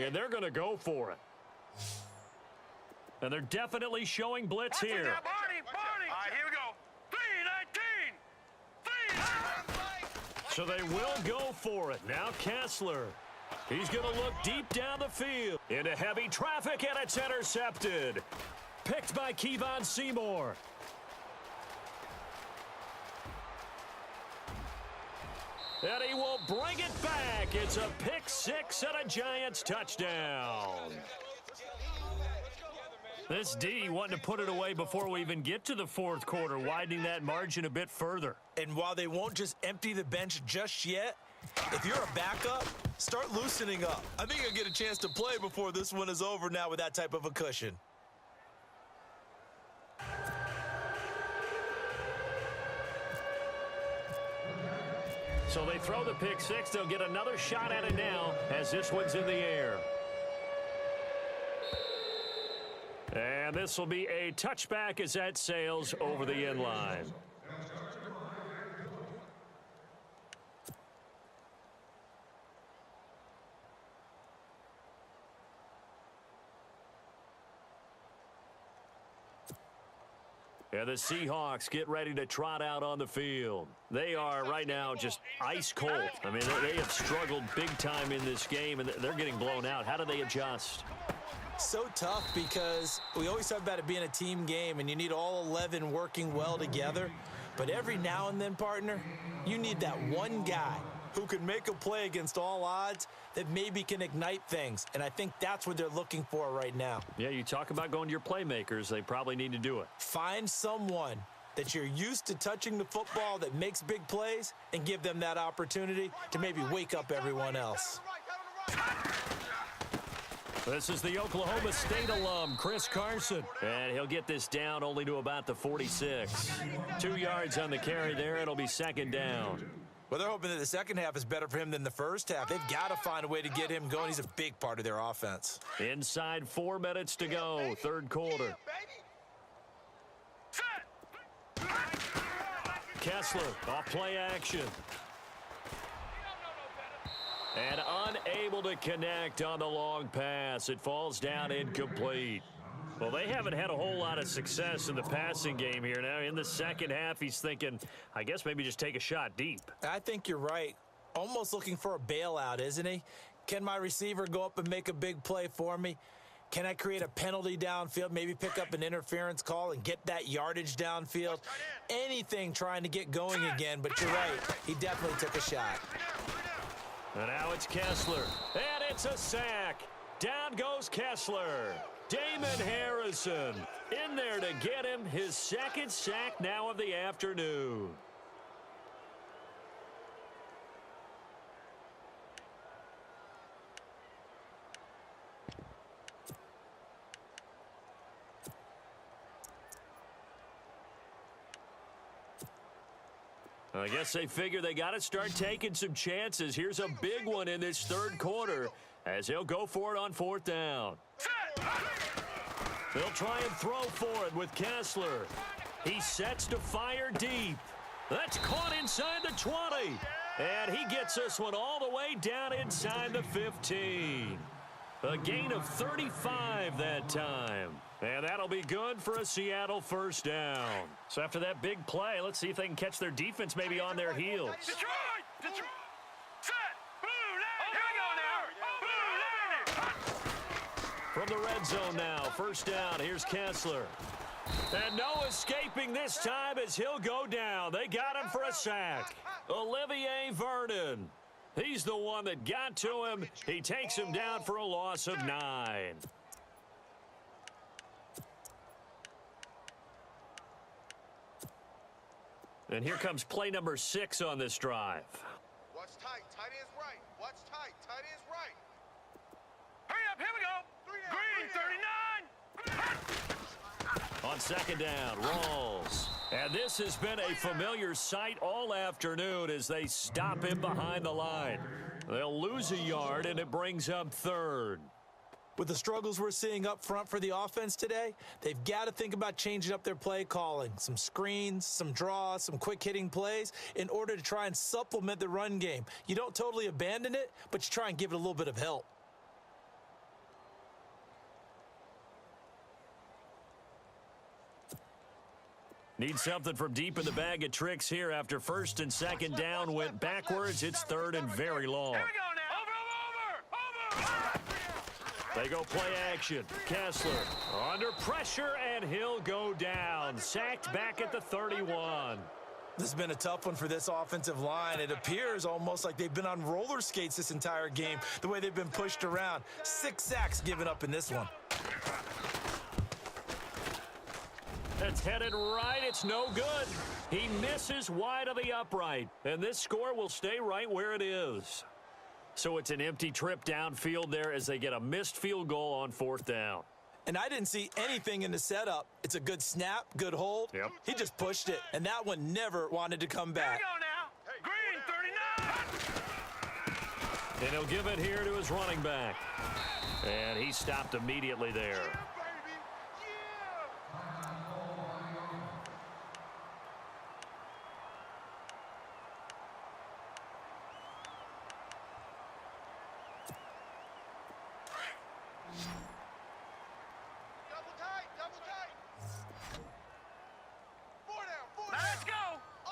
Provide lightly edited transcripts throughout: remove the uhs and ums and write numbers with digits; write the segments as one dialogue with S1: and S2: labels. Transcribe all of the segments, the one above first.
S1: And they're going to go for it. And they're definitely showing blitz here.
S2: All right, here we go. 3-19.
S1: So they will go for it. Now Kessler. He's going to look deep down the field. Into heavy traffic, and it's intercepted. Picked by Kevon Seymour. And he will bring it back. It's a pick six and a Giants touchdown. This D wanting to put it away before we even get to the fourth quarter, widening that margin a bit further.
S3: And while they won't just empty the bench just yet, if you're a backup, start loosening up. I think you'll get a chance to play before this one is over now with that type of a cushion.
S1: So they throw the pick six. They'll get another shot at it now as this one's in the air. And this will be a touchback as that sails over the end line. And the Seahawks get ready to trot out on the field. They are right now just ice cold. I mean, they have struggled big time in this game, and they're getting blown out. How do they adjust?
S3: So tough because we always talk about it being a team game, and you need all 11 working well together. But every now and then, partner, you need that one guy who can make a play against all odds that maybe can ignite things. And I think that's what they're looking for right now.
S1: Yeah, you talk about going to your playmakers. They probably need to do it.
S3: Find someone that you're used to touching the football that makes big plays and give them that opportunity to maybe wake up everyone else.
S1: This is the Oklahoma State alum, Chris Carson. And he'll get this down only to about the 46. 2 yards on the carry there. It'll be second down.
S3: Well, they're hoping that the second half is better for him than the first half. They've got to find a way to get him going. He's a big part of their offense.
S1: Inside 4 minutes to go, third quarter. Kessler, off play action. And unable to connect on the long pass. It falls down incomplete. Well, they haven't had a whole lot of success in the passing game here. Now, in the second half, he's thinking, I guess maybe just take a shot deep.
S3: I think you're right. Almost looking for a bailout, isn't he? Can my receiver go up and make a big play for me? Can I create a penalty downfield, maybe pick up an interference call and get that yardage downfield? Anything trying to get going again, but you're right. He definitely took a shot.
S1: And now it's Kessler. And it's a sack. Down goes Kessler. Damon Harrison in there to get him his second sack now of the afternoon. I guess they figure they got to start taking some chances. Here's a big one in this third quarter as he'll go for it on fourth down. They'll try and throw for it with Kessler. He sets to fire deep. That's caught inside the 20. And he gets this one all the way down inside the 15. A gain of 35 that time. And that'll be good for a Seattle first down. So after that big play, let's see if they can catch their defense maybe on their heels.
S2: Detroit! Detroit! Set! Boom! Here we go now! Boom!
S1: From the red zone now, first down, here's Kessler. And no escaping this time as he'll go down. They got him for a sack. Olivier Vernon. He's the one that got to him. He takes him down for a loss of 9. And here comes play number 6 on this drive.
S4: Watch tight. Tight ends right. Watch tight. Tight ends right.
S2: Hurry up. Here we go. Green 39.
S1: On second down, Rawls. And this has been a familiar sight all afternoon as they stop him behind the line. They'll lose a yard, and it brings up third.
S3: With the struggles we're seeing up front for the offense today, they've got to think about changing up their play calling. Some screens, some draws, some quick-hitting plays in order to try and supplement the run game. You don't totally abandon it, but you try and give it a little bit of help.
S1: Need something from deep in the bag of tricks here after first and second down went backwards. It's third and very long.
S2: Here we go now. Over.
S1: They go play action. Kessler under pressure, and he'll go down. Sacked back at the 31.
S3: This has been a tough one for this offensive line. It appears almost like they've been on roller skates this entire game, the way they've been pushed around. 6 sacks given up in this one.
S1: It's headed right. It's no good. He misses wide of the upright, and this score will stay right where it is. So it's an empty trip downfield there as they get a missed field goal on 4th down.
S3: And I didn't see anything in the setup. It's a good snap, good hold.
S1: Yep.
S3: He just pushed it, and that one never wanted to come
S2: Here
S3: back.
S2: we go now. Green 39.
S1: And he'll give it here to his running back. And he stopped immediately there.
S4: Double tight. 4 down, 4
S2: Now
S4: down.
S2: let's go.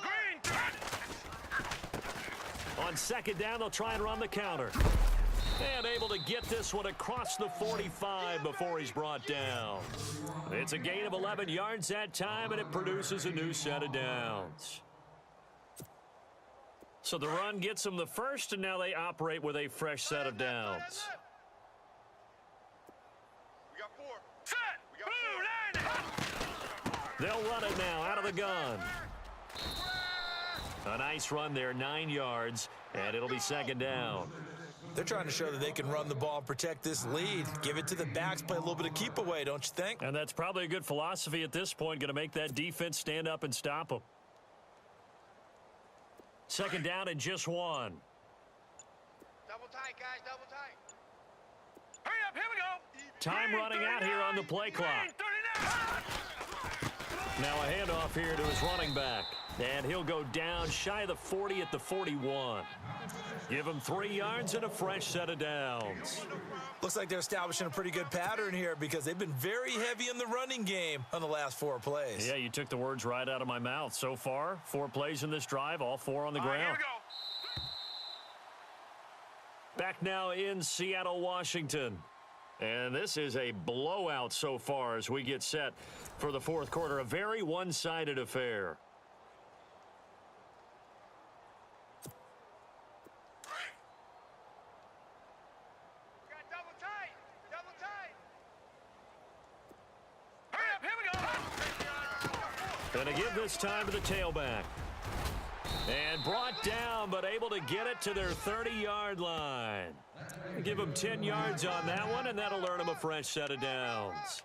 S2: Green 30.
S1: On second down, they'll try and run the counter. And able to get this one across the 45 before he's brought down. It's a gain of 11 yards that time, and it produces a new set of downs. So the run gets them the first, and now they operate with a fresh set of downs.
S4: We got 4.
S2: Set. Blue line.
S1: They'll run it now out of the gun. A nice run there, 9 yards, and it'll be second down.
S3: They're trying to show that they can run the ball and protect this lead. Give it to the backs, play a little bit of keep away, don't you think?
S1: And that's probably a good philosophy at this point, going to make that defense stand up and stop them. Second down and just 1.
S4: Double tight, guys, double tight.
S2: Hurry up. Here we go.
S1: Time
S2: Green
S1: running out here on the play clock.
S2: Green 39.
S1: Now a handoff here to his running back. And he'll go down shy of the 40 at the 41. Give him 3 yards and a fresh set of downs.
S3: Looks like they're establishing a pretty good pattern here because they've been very heavy in the running game on the last 4 plays.
S1: Yeah, you took the words right out of my mouth. So far, 4 plays in this drive, all 4 on the
S2: All right, here
S1: ground.
S2: we go.
S1: Back now in Seattle, Washington. And this is a blowout so far as we get set for the 4th quarter. A very one-sided affair.
S4: Got double tight, double tight.
S2: Hurry up. Here we go.
S1: And to give this time to the tailback. And brought down, but able to get it to their 30-yard line. Give him 10 yards on that one, and that'll earn him a fresh set of downs.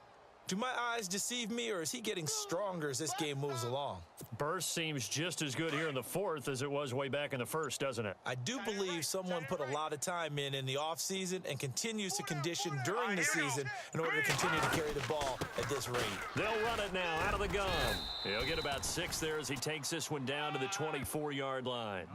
S3: Do my eyes deceive me, or is he getting stronger as this game moves along?
S1: Burst seems just as good here in the 4th as it was way back in the 1st, doesn't it?
S3: I do believe someone put a lot of time in the offseason and continues to condition during the season in order to continue to carry the ball at this rate.
S1: They'll run it now out of the gun. He'll get about 6 there as he takes this one down to the 24-yard line.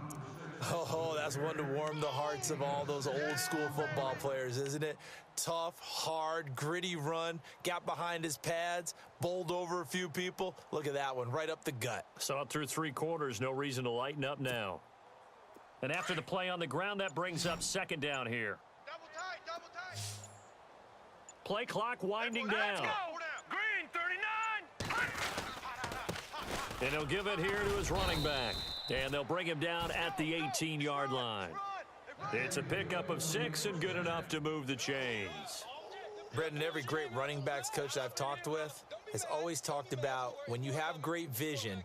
S3: Oh, that's one to warm the hearts of all those old school football players, isn't it? Tough, hard, gritty run, got behind his pads, bowled over a few people. Look at that one, right up the gut.
S1: Saw it through 3 quarters, no reason to lighten up now. And after the play on the ground, that brings up second down here.
S4: Double tight, double tight.
S1: Play clock winding
S2: Let's
S1: down.
S2: go. Green 39.
S1: And he'll give it here to his running back. And they'll bring him down at the 18-yard line. It's a pickup of 6 and good enough to move the chains.
S3: Brendan, every great running backs coach I've talked with has always talked about when you have great vision,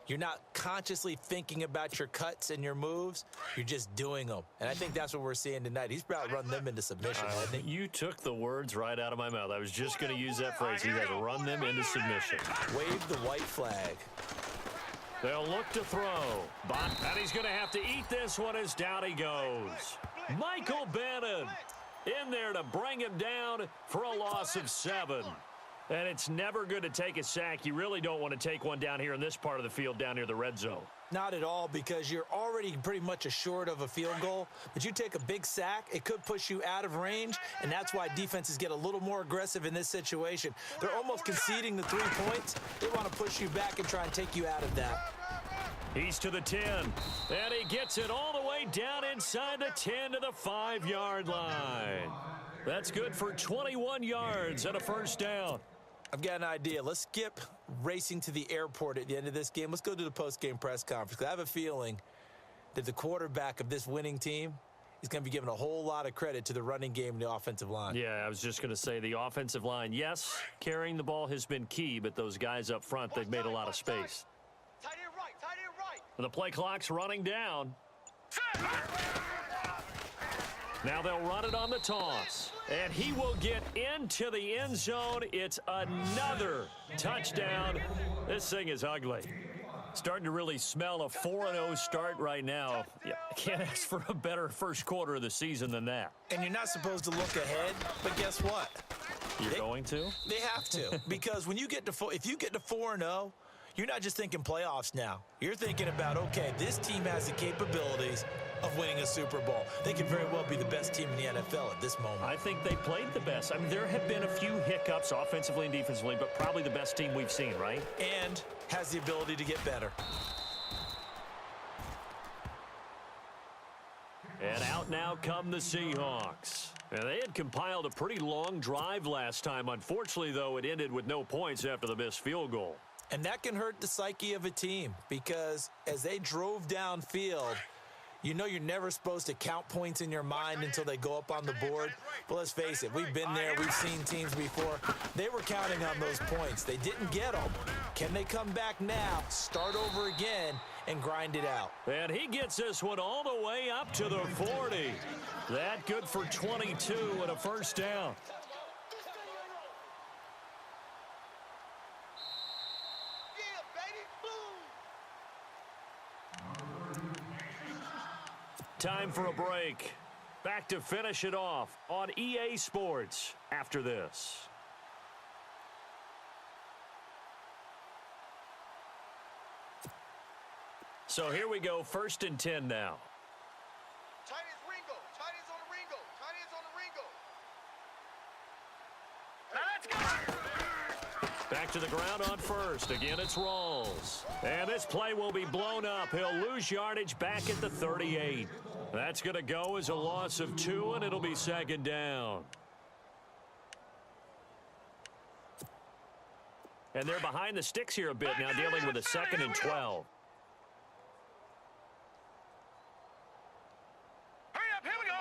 S3: you're not consciously thinking about your cuts and your moves, you're just doing them. And I think that's what we're seeing tonight. He's about to run them into submission, hasn't he?
S1: You took the words right out of my mouth. I was just going to use that phrase. He has run them into submission.
S3: Wave the white flag.
S1: They'll look to throw. And he's going to have to eat this one as down he goes. Michael Bannon in there to bring him down for a loss of 7. And it's never good to take a sack. You really don't want to take one down here in this part of the field down near the red zone.
S3: Not at all, because you're already pretty much assured of a field goal. But you take a big sack, it could push you out of range, and that's why defenses get a little more aggressive in this situation. They're almost conceding the 3 points. They want to push you back and try and take you out of that.
S1: He's to the 10, and he gets it all the way down inside the 10 to the 5-yard line. That's good for 21 yards and a first down.
S3: I've got an idea. Let's skip racing to the airport at the end of this game. Let's go to the post-game press conference. I have a feeling that the quarterback of this winning team is going to be giving a whole lot of credit to the running game and the offensive line.
S1: Yeah, I was just going to say the offensive line, yes, carrying the ball has been key, but those guys up front, they've made a lot of space.
S4: Tight end right, tight end right.
S1: The play clock's running down. Now they'll run it on the toss. And he will get into the end zone. It's another touchdown. This thing is ugly. Starting to really smell a 4-0 start right now. Yeah, can't ask for a better first quarter of the season than that.
S3: And you're not supposed to look ahead, but guess what?
S1: You're going to?
S3: They have to, because when you get to if you get to 4-0, you're not just thinking playoffs now. You're thinking about, okay, this team has the capabilities of winning a Super Bowl. They could very well be the best team in the NFL at this moment.
S1: I think they played the best. I mean, there have been a few hiccups offensively and defensively, but probably the best team we've seen, right?
S3: And has the ability to get better.
S1: And out now come the Seahawks. And they had compiled a pretty long drive last time. Unfortunately, though, it ended with no points after the missed field goal.
S3: And that can hurt the psyche of a team, because as they drove downfield, you know you're never supposed to count points in your mind until they go up on the board. But let's face it, we've been there. We've seen teams before. They were counting on those points. They didn't get them. Can they come back now, start over again, and grind it out?
S1: And he gets this one all the way up to the 40. That good for 22 and a first down. Time for a break. Back to finish it off on EA Sports after this. So here we go, 1st and 10 now.
S4: Tight end's Ringo. Tight end's on the Ringo. Tight end's on the Ringo.
S2: Now let's go.
S1: Back to the ground on first. Again, it's Rawls. And this play will be blown up. He'll lose yardage back at the 38. That's going to go as a loss of 2, and it'll be 2nd down. And they're behind the sticks here a bit now, dealing with a 2nd and 12.
S2: Hurry up, here we go.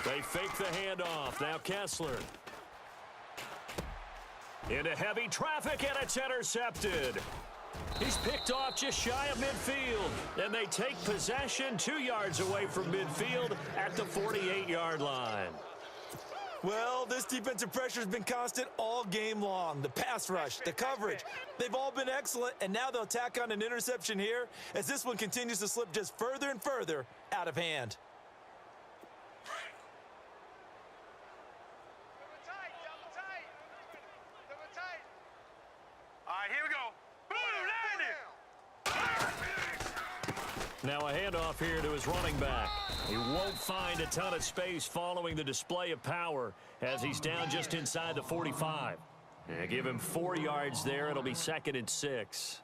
S1: They fake the handoff. Now Kessler. Into heavy traffic, and it's intercepted. He's picked off just shy of midfield. And they take possession 2 yards away from midfield at the 48-yard line.
S3: Well, this defensive pressure has been constant all game long. The pass rush, the coverage, they've all been excellent, and now they'll tack on an interception here as this one continues to slip just further and further out of hand.
S2: All right, here we go.
S1: Now a handoff here to his running back. He won't find a ton of space following the display of power as he's down just inside the 45. And give him 4 yards there. It'll be 2nd and 6.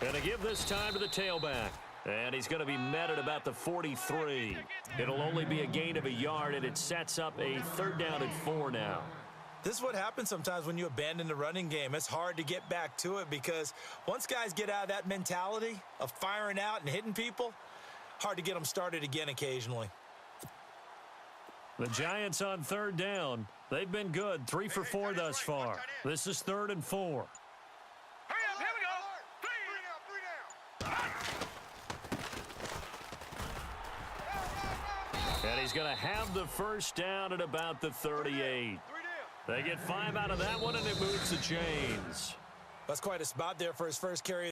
S1: And to give this time to the tailback. And he's going to be met at about the 43. It'll only be a gain of a yard, and it sets up a 3rd down and 4 now.
S3: This is what happens sometimes when you abandon the running game. It's hard to get back to it because once guys get out of that mentality of firing out and hitting people, hard to get them started again occasionally.
S1: The Giants on 3rd down. They've been good, 3 for 4 thus far. This is 3rd and 4.
S2: Hurry up, here we go.
S1: And he's going to have the first down at about the 38. They get 5 out of that one, and it moves the chains.
S3: That's quite a spot there for his first carry.